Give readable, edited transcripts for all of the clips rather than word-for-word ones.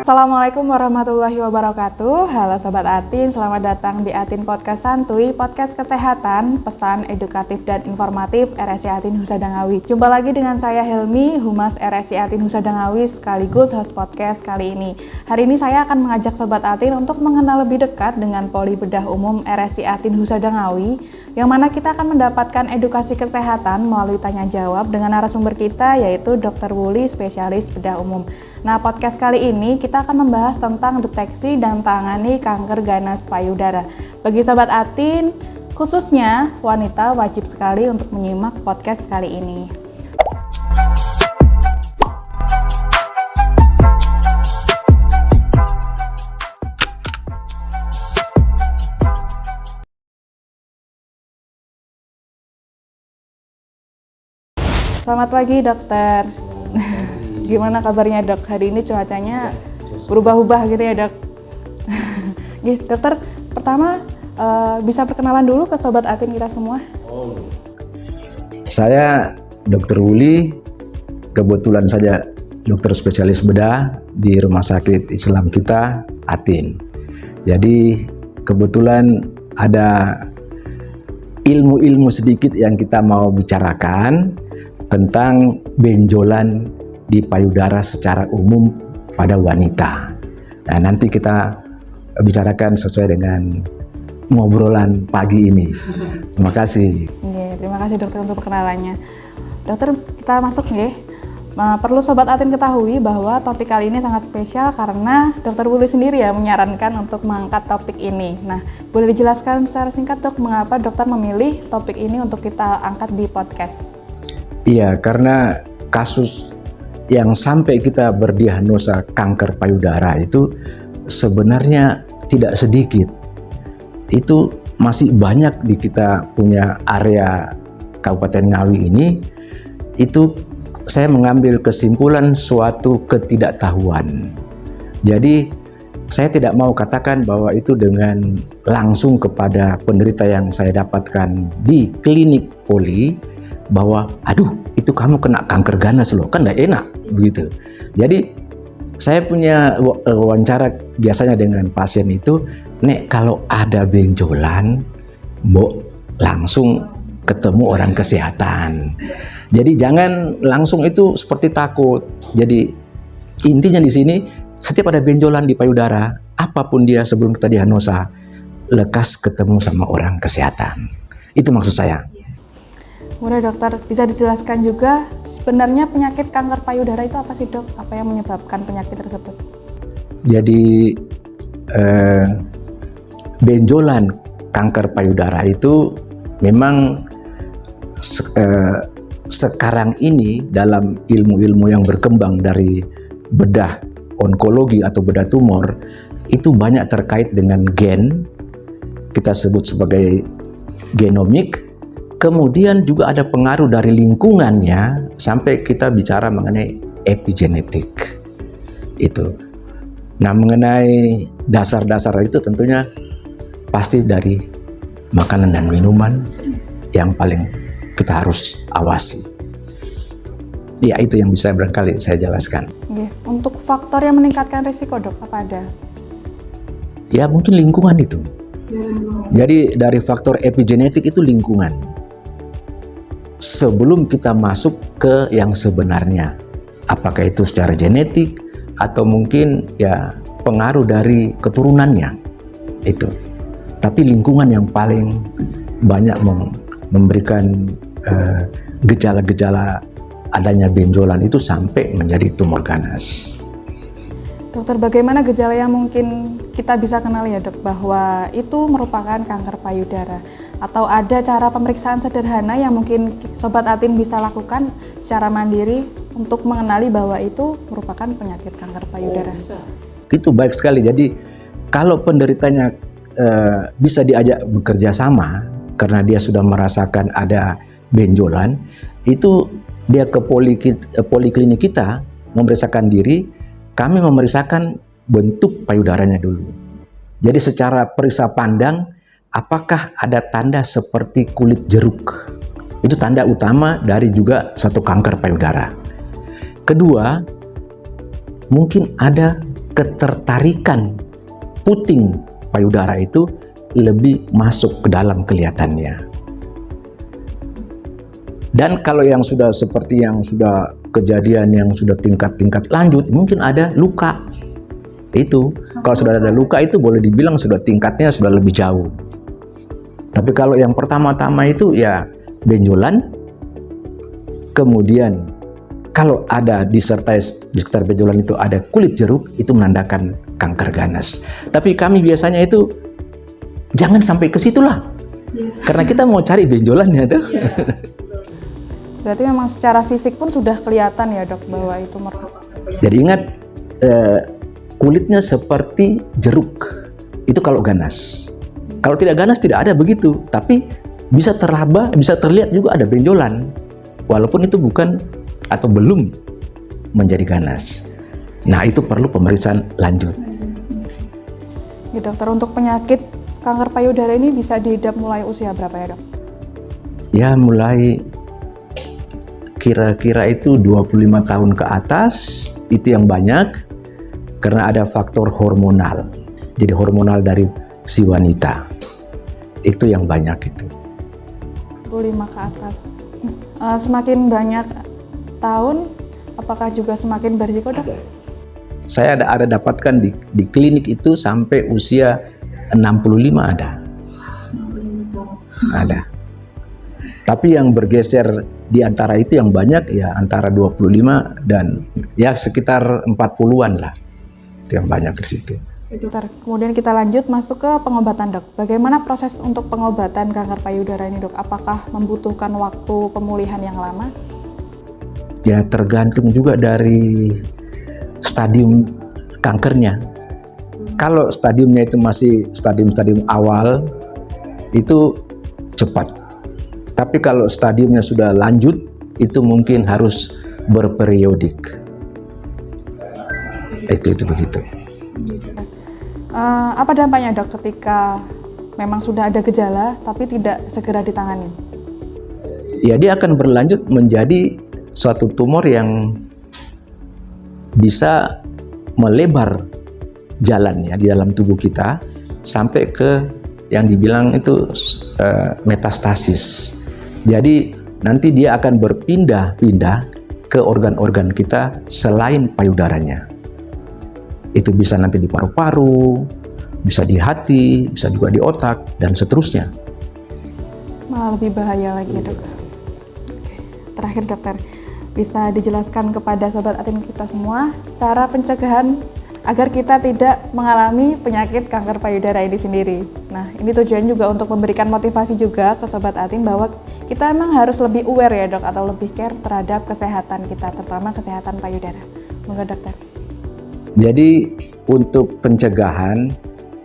Assalamualaikum warahmatullahi wabarakatuh. Halo Sobat Atin, selamat datang di Atin Podcast Santuy, podcast kesehatan, pesan edukatif dan informatif RSI Atin Husadangawi. Jumpa lagi dengan saya Helmi, Humas RSI Atin Husadangawi sekaligus host podcast kali ini. Hari ini saya akan mengajak Sobat Atin untuk mengenal lebih dekat dengan Poli Bedah Umum RSI Atin Husadangawi, yang mana kita akan mendapatkan edukasi kesehatan melalui tanya jawab dengan narasumber kita yaitu Dr. Wuli, spesialis bedah umum. Nah, podcast kali ini kita akan membahas tentang deteksi dan tangani kanker ganas payudara. Bagi Sobat Atin, khususnya wanita, wajib sekali untuk menyimak podcast kali ini. Selamat pagi, dokter. Gimana kabarnya, dok? Hari ini cuacanya berubah-ubah gitu ya, dok? Dokter, pertama bisa perkenalan dulu ke Sobat Atin kita semua. Saya Dr. Wuli, kebetulan saja dokter spesialis bedah di Rumah Sakit Islam kita, Atin. Jadi kebetulan ada ilmu-ilmu sedikit yang kita mau bicarakan tentang benjolan di payudara secara umum pada wanita. Nah, nanti kita bicarakan sesuai dengan ngobrolan pagi ini. Terima kasih. Terima kasih dokter untuk perkenalannya. Dokter, kita masuk nih. Perlu Sobat Atin ketahui bahwa topik kali ini sangat spesial karena Dokter Wuli sendiri ya menyarankan untuk mengangkat topik ini. Nah, boleh dijelaskan secara singkat, dok, mengapa dokter memilih topik ini untuk kita angkat di podcast? Iya, karena kasus yang sampai kita berdiagnosa kanker payudara itu sebenarnya tidak sedikit. Itu masih banyak di kita punya area Kabupaten Ngawi ini. Itu saya mengambil kesimpulan suatu ketidaktahuan. Jadi saya tidak mau katakan bahwa itu dengan langsung kepada penderita yang saya dapatkan di klinik poli bahwa aduh itu kamu kena kanker ganas loh, kan gak enak begitu. Jadi saya punya wawancara biasanya dengan pasien itu, nek kalau ada benjolan mbok langsung ketemu orang kesehatan. Jadi jangan langsung itu seperti takut. Jadi intinya di sini setiap ada benjolan di payudara, apapun dia sebelum kita diagnosa, lekas ketemu sama orang kesehatan. Itu maksud saya. Udah dokter, bisa dijelaskan juga sebenarnya penyakit kanker payudara itu apa sih, dok? Apa yang menyebabkan penyakit tersebut? Jadi benjolan kanker payudara itu memang sekarang ini dalam ilmu-ilmu yang berkembang dari bedah onkologi atau bedah tumor itu banyak terkait dengan gen, kita sebut sebagai genomik. Kemudian juga ada pengaruh dari lingkungannya sampai kita bicara mengenai epigenetik. Itu. Nah, mengenai dasar-dasar itu tentunya pasti dari makanan dan minuman yang paling kita harus awasi. Ya, itu yang bisa barangkali saya jelaskan. Untuk faktor yang meningkatkan risiko, dok, apa ada? Ya, mungkin lingkungan itu. Jadi dari faktor epigenetik itu lingkungan. Sebelum kita masuk ke yang sebenarnya, apakah itu secara genetik atau mungkin ya pengaruh dari keturunannya itu. Tapi lingkungan yang paling banyak memberikan gejala-gejala adanya benjolan itu sampai menjadi tumor ganas. Dokter, bagaimana gejala yang mungkin kita bisa kenal ya, dok, bahwa itu merupakan kanker payudara? Atau ada cara pemeriksaan sederhana yang mungkin Sobat Atin bisa lakukan secara mandiri untuk mengenali bahwa itu merupakan penyakit kanker payudara? Itu baik sekali. Jadi kalau penderitanya bisa diajak bekerja sama karena dia sudah merasakan ada benjolan, itu dia ke poliklinik kita memeriksakan diri, kami memeriksakan bentuk payudaranya dulu. Jadi secara periksa pandang, apakah ada tanda seperti kulit jeruk? Itu tanda utama dari juga suatu kanker payudara. Kedua, mungkin ada ketertarikan puting payudara itu lebih masuk ke dalam kelihatannya. Dan kalau yang sudah seperti yang sudah kejadian yang sudah tingkat-tingkat lanjut, mungkin ada luka. Itu kalau sudah ada luka itu boleh dibilang sudah tingkatnya sudah lebih jauh. Tapi kalau yang pertama-tama itu ya benjolan, kemudian kalau ada disertai di sekitar benjolan itu ada kulit jeruk, itu menandakan kanker ganas. Tapi kami biasanya itu jangan sampai ke situlah, karena kita mau cari benjolannya tuh. Berarti memang secara fisik pun sudah kelihatan ya dok bahwa itu merupakan. Jadi ingat, kulitnya seperti jeruk, itu kalau ganas. Kalau tidak ganas tidak ada begitu, tapi bisa teraba, bisa terlihat juga ada benjolan, walaupun itu bukan atau belum menjadi ganas. Nah itu perlu pemeriksaan lanjut. Ya, dokter, untuk penyakit kanker payudara ini bisa diidap mulai usia berapa ya dok? Ya mulai kira-kira itu 25 tahun ke atas, itu yang banyak karena ada faktor hormonal. Jadi hormonal dari si wanita. Itu yang banyak itu. 25 ke atas. Semakin banyak tahun, apakah juga semakin berisiko dok? Saya ada dapatkan di klinik itu sampai usia 65 ada. Ada. Tapi yang bergeser di antara itu yang banyak ya antara 25 dan ya sekitar 40-an lah. Itu yang banyak di situ. Dokter, kemudian kita lanjut masuk ke pengobatan dok. Bagaimana proses untuk pengobatan kanker payudara ini dok? Apakah membutuhkan waktu pemulihan yang lama? Ya tergantung juga dari stadium kankernya. Kalau stadiumnya itu masih stadium awal, itu cepat. Tapi kalau stadiumnya sudah lanjut, itu mungkin harus berperiodik. Itu begitu. Apa dampaknya dok ketika memang sudah ada gejala tapi tidak segera ditangani? Ya dia akan berlanjut menjadi suatu tumor yang bisa melebar jalannya di dalam tubuh kita sampai ke yang dibilang itu metastasis. Jadi nanti dia akan berpindah-pindah ke organ-organ kita selain payudaranya. Itu bisa nanti di paru-paru, bisa di hati, bisa juga di otak, dan seterusnya. Malah lebih bahaya lagi dok. Oke. Terakhir dokter, bisa dijelaskan kepada sobat Atin kita semua cara pencegahan agar kita tidak mengalami penyakit kanker payudara ini sendiri. Nah, ini tujuan juga untuk memberikan motivasi juga ke sobat Atin bahwa kita memang harus lebih aware ya dok, atau lebih care terhadap kesehatan kita, terutama kesehatan payudara. Monggo dokter. Jadi untuk pencegahan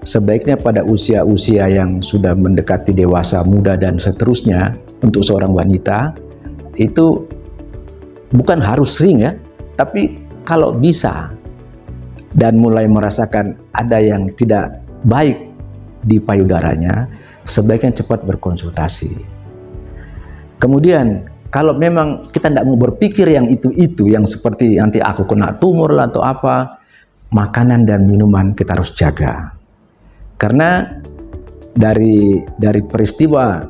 sebaiknya pada usia-usia yang sudah mendekati dewasa muda dan seterusnya untuk seorang wanita itu bukan harus sering ya, tapi kalau bisa dan mulai merasakan ada yang tidak baik di payudaranya, sebaiknya cepat berkonsultasi. Kemudian kalau memang kita tidak mau berpikir yang itu yang seperti nanti aku kena tumor lah atau apa, makanan dan minuman kita harus jaga. Karena dari peristiwa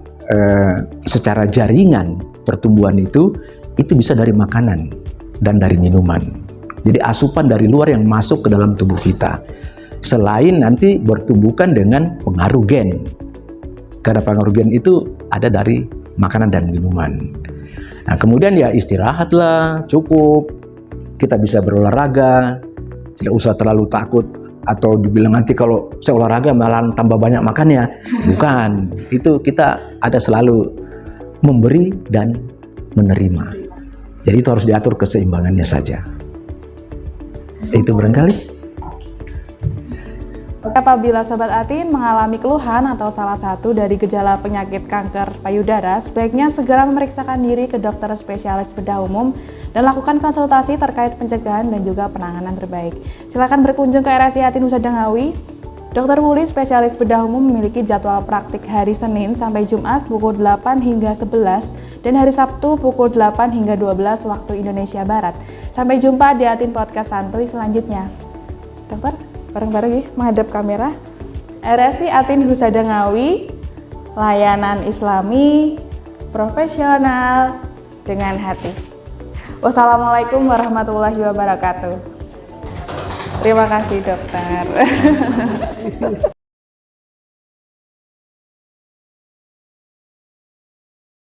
secara jaringan pertumbuhan itu bisa dari makanan dan dari minuman. Jadi asupan dari luar yang masuk ke dalam tubuh kita. Selain nanti bertumbuhkan dengan pengaruh gen. Karena pengaruh gen itu ada dari makanan dan minuman. Nah, kemudian ya istirahatlah, cukup. Kita bisa berolahraga, tidak usah terlalu takut atau dibilang nanti kalau saya olahraga malah tambah banyak makannya. Bukan, itu kita ada selalu memberi dan menerima. Jadi itu harus diatur keseimbangannya saja. Itu barangkali. Apabila sobat Atin mengalami keluhan atau salah satu dari gejala penyakit kanker payudara, sebaiknya segera memeriksakan diri ke dokter spesialis bedah umum dan lakukan konsultasi terkait pencegahan dan juga penanganan terbaik. Silakan berkunjung ke RSI Atin Husada Ngawi. Dr. Wuli, spesialis bedah umum, memiliki jadwal praktik hari Senin sampai Jumat pukul 8 hingga 11 dan hari Sabtu pukul 8 hingga 12 waktu Indonesia Barat. Sampai jumpa di Atin Podcast Santuy selanjutnya. Dokter, bareng-bareng ya, menghadap kamera. RSI Atin Husada Ngawi, layanan Islami, profesional, dengan hati. Wassalamualaikum warahmatullahi wabarakatuh. Terima kasih dokter.